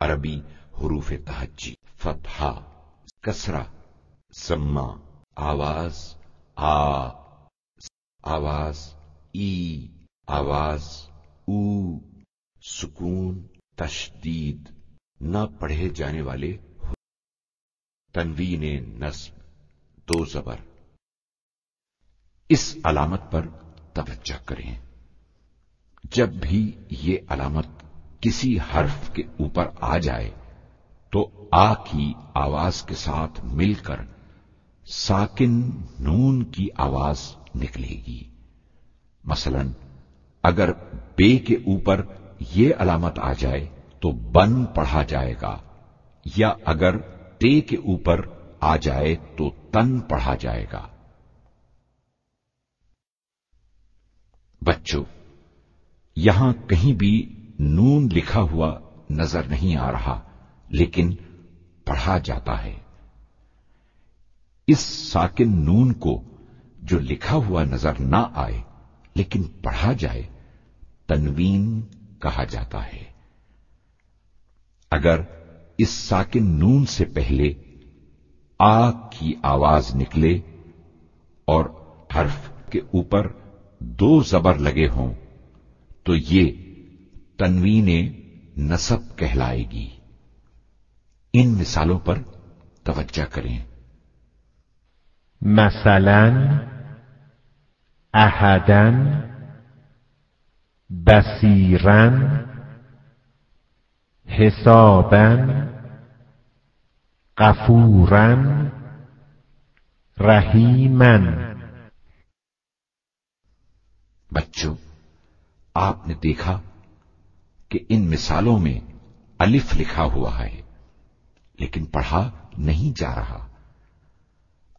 عربی حروف تہجی، فتحہ، کسرہ، ضمہ، آواز آ، آواز ای، آواز او، سکون، تشدید، نہ پڑھے جانے والے، تنوین نصب، دو زبر۔ اس علامت پر توجہ کریں، جب بھی یہ علامت کسی حرف کے اوپر آ جائے تو آ کی آواز کے ساتھ مل کر ساکن نون کی آواز نکلے گی۔ مثلا اگر بے کے اوپر یہ علامت آ جائے تو بن پڑھا جائے گا، یا اگر تے کے اوپر آ جائے تو تن پڑھا جائے گا۔ بچوں، یہاں کہیں بھی نون لکھا ہوا نظر نہیں آ رہا، لیکن پڑھا جاتا ہے۔ اس ساکن نون کو جو لکھا ہوا نظر نہ آئے لیکن پڑھا جائے، تنوین کہا جاتا ہے۔ اگر اس ساکن نون سے پہلے آ کی آواز نکلے اور حرف کے اوپر دو زبر لگے ہوں تو یہ تنوین نصب کہلائے گی۔ ان مثالوں پر توجہ کریں۔ مثلا احدا، بصیرا، حسابا، غفورا، رحیما۔ بچوں، آپ نے دیکھا کہ ان مثالوں میں الف لکھا ہوا ہے لیکن پڑھا نہیں جا رہا۔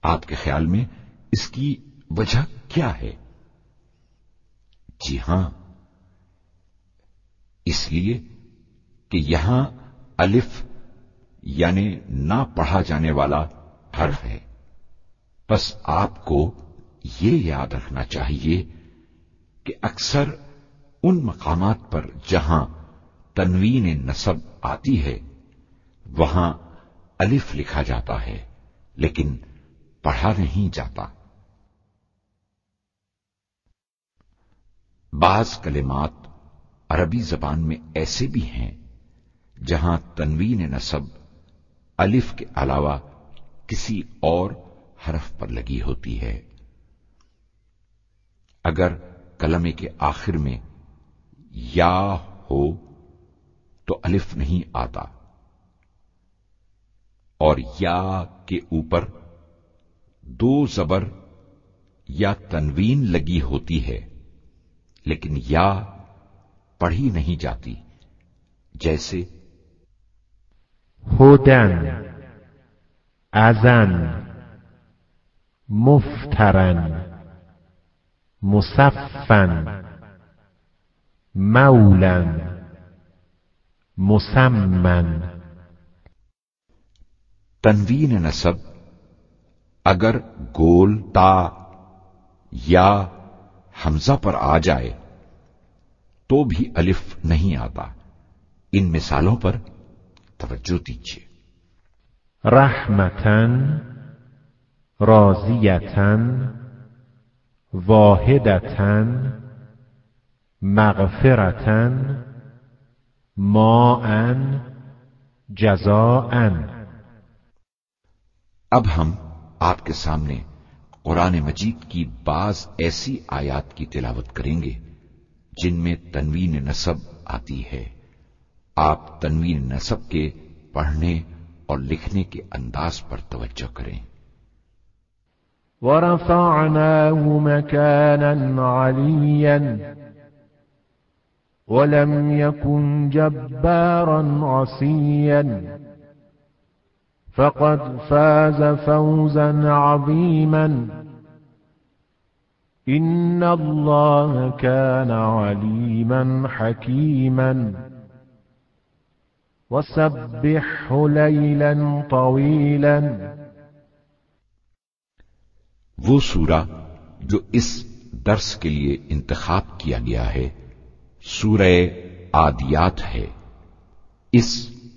آپ کے خیال میں اس کی وجہ کیا ہے؟ جی ہاں، اس لیے کہ یہاں الف یعنی نہ پڑھا جانے والا حرف ہے۔ بس آپ کو یہ یاد رکھنا چاہیے کہ اکثر ان مقامات پر جہاں تنوین نصب آتی ہے وہاں الف لکھا جاتا ہے لیکن پڑھا نہیں جاتا۔ بعض کلمات عربی زبان میں ایسے بھی ہیں جہاں تنوین نصب الف کے علاوہ کسی اور حرف پر لگی ہوتی ہے۔ اگر کلمے کے آخر میں یا ہو تو الف نہیں آتا، اور یا کے اوپر دو زبر یا تنوین لگی ہوتی ہے لیکن یا پڑھی نہیں جاتی، جیسے ہدن، اذن، مفترن، مصفن، مولن، مسمن۔ تنوین نصب اگر گول تا یا حمزہ پر آ جائے تو بھی الف نہیں آتا۔ ان مثالوں پر توجہ دیجیے۔ رحمتن، راضیتن، واحدتن، مغفرتن، ماءن، جزاءن۔ اب ہم آپ کے سامنے قرآن مجید کی بعض ایسی آیات کی تلاوت کریں گے جن میں تنوین نصب آتی ہے۔ آپ تنوین نصب کے پڑھنے اور لکھنے کے انداز پر توجہ کریں۔ وَرَفَعْنَاهُ مَكَانًا عَلِيًّا وَلَمْ يَكُنْ جَبَّارًا عَصِيًّا فَقَدْ فَازَ فَوْزًا عَظِيمًا إِنَّ اللَّهَ كَانَ عَلِيمًا حَكِيمًا وَسَبِّحْهُ لَيْلًا طَوِيلًا۔ وہ سورہ جو اس درس کے لیے انتخاب کیا گیا ہے سورہ عادیات ہے۔ اس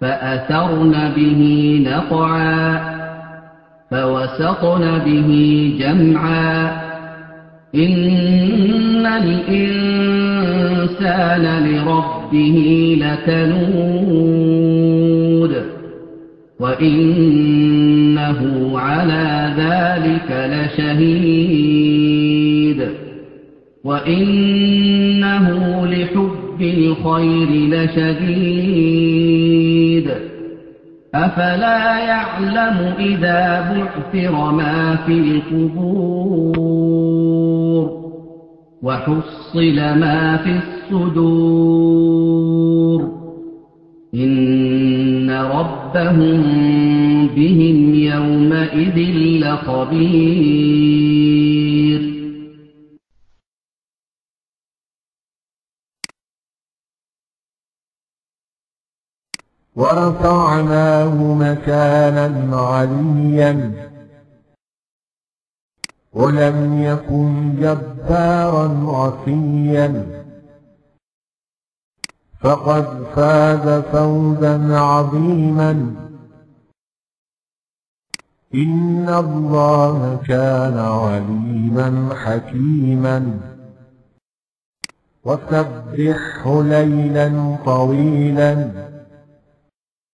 فأثرن به نقعا فوسطن به جمعا إن الإنسان لربه لكنود وإنه على ذلك لشهيد وإنه لحب الخير لشديد أفلا يعلم إذا بعثر ما في القبور وحصل ما في الصدور إن ربهم بهم يومئذ لخبير ورفعناه مكانا عليا ولم يكن جبارا عصيا فقد فاز فوزا عظيما إن الله كان عليما حكيما وسبحه ليلا طويلا